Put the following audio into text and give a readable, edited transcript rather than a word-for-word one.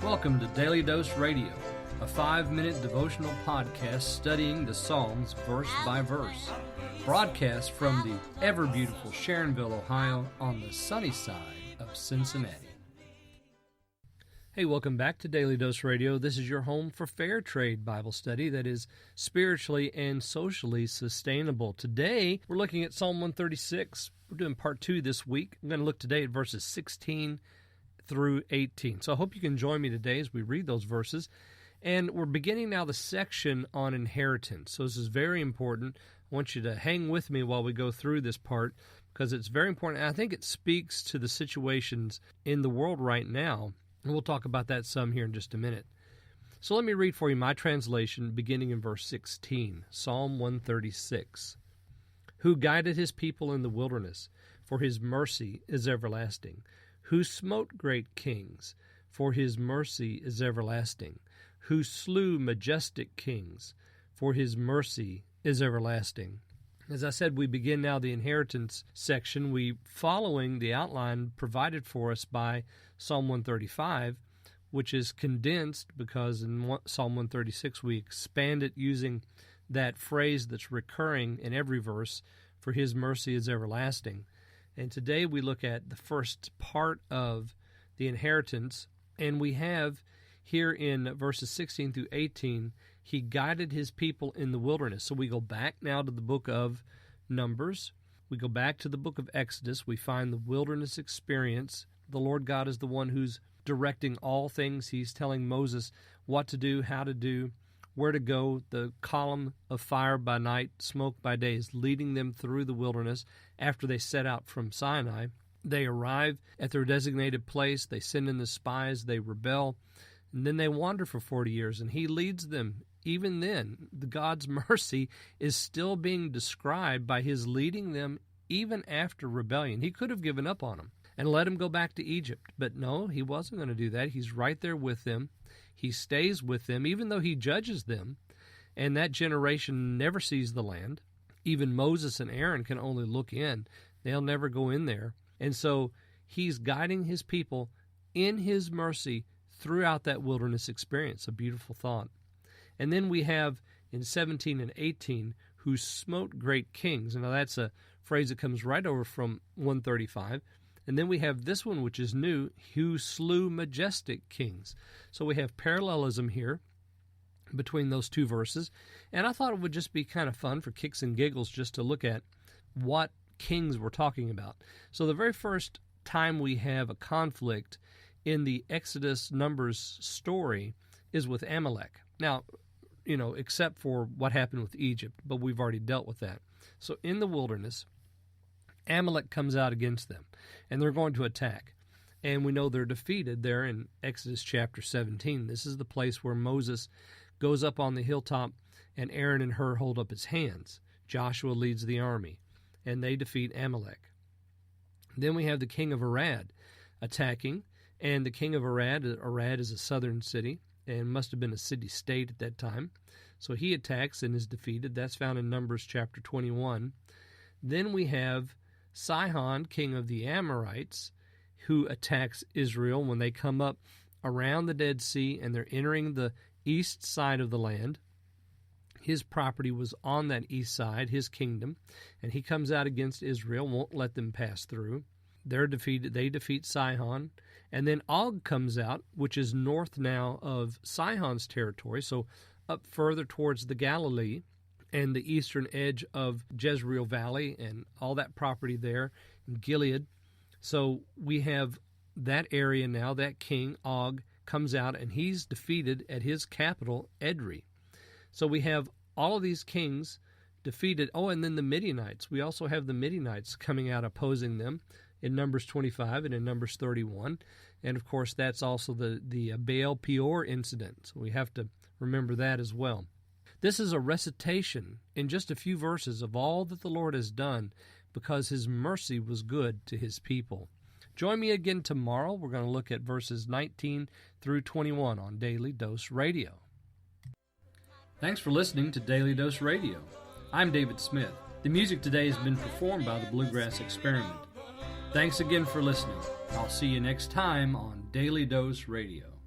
Welcome to Daily Dose Radio, a 5-minute devotional podcast studying the Psalms verse by verse. Broadcast from the ever-beautiful Sharonville, Ohio, on the sunny side of Cincinnati. Hey, welcome back to Daily Dose Radio. This is your home for fair trade Bible study that is spiritually and socially sustainable. Today, we're looking at Psalm 136. We're doing part 2 this week. I'm going to look today at verses 16 through 18. So I hope you can join me today as we read those verses. And we're beginning now the section on inheritance. So this is very important. I want you to hang with me while we go through this part because it's very important. And I think it speaks to the situations in the world right now. And we'll talk about that some here in just a minute. So let me read for you my translation beginning in verse 16, Psalm 136. Who guided his people in the wilderness, for his mercy is everlasting. Who smote great kings, for his mercy is everlasting. Who slew majestic kings, for his mercy is everlasting. As I said, we begin now the inheritance section. We following the outline provided for us by Psalm 135, which is condensed because in Psalm 136 we expand it using that phrase that's recurring in every verse, for his mercy is everlasting. And today we look at the first part of the inheritance, and we have here in verses 16 through 18, he guided his people in the wilderness. So we go back now to the book of Numbers. We go back to the book of Exodus. We find the wilderness experience. The Lord God is the one who's directing all things. He's telling Moses what to do, how to do, where to go. The column of fire by night, smoke by day is leading them through the wilderness after they set out from Sinai. They arrive at their designated place. They send in the spies. They rebel. And then they wander for 40 years, and he leads them. Even then, God's mercy is still being described by his leading them even after rebellion. He could have given up on them and let them go back to Egypt. But no, he wasn't going to do that. He's right there with them. He stays with them, even though he judges them. And that generation never sees the land. Even Moses and Aaron can only look in. They'll never go in there. And so he's guiding his people in his mercy throughout that wilderness experience. A beautiful thought. And then we have in 17 and 18, who smote great kings. Now that's a phrase that comes right over from 135. And then we have this one, which is new, who slew majestic kings. So we have parallelism here between those two verses. And I thought it would just be kind of fun for kicks and giggles just to look at what kings we're talking about. So the very first time we have a conflict in the Exodus Numbers story is with Amalek. Now, except for what happened with Egypt, but we've already dealt with that. So in the wilderness, Amalek comes out against them, and they're going to attack. And we know they're defeated there in Exodus chapter 17. This is the place where Moses goes up on the hilltop, and Aaron and Hur hold up his hands. Joshua leads the army, and they defeat Amalek. Then we have the king of Arad attacking, and the king of Arad is a southern city, and must have been a city-state at that time. So he attacks and is defeated. That's found in Numbers chapter 21. Then we have Sihon, king of the Amorites, who attacks Israel when they come up around the Dead Sea and they're entering the east side of the land. His property was on that east side, his kingdom, and he comes out against Israel, won't let them pass through. They're defeated. They defeat Sihon. And then Og comes out, which is north now of Sihon's territory, so up further towards the Galilee and the eastern edge of Jezreel Valley and all that property there in Gilead. So we have that area now. That king, Og, comes out, and he's defeated at his capital, Edrei. So we have all of these kings defeated. Oh, and then the Midianites. We also have the Midianites coming out opposing them in Numbers 25 and in Numbers 31. And, of course, that's also the Baal Peor incident. So we have to remember that as well. This is a recitation in just a few verses of all that the Lord has done because his mercy was good to his people. Join me again tomorrow. We're going to look at verses 19 through 21 on Daily Dose Radio. Thanks for listening to Daily Dose Radio. I'm David Smith. The music today has been performed by the Bluegrass Experiment. Thanks again for listening. I'll see you next time on Daily Dose Radio.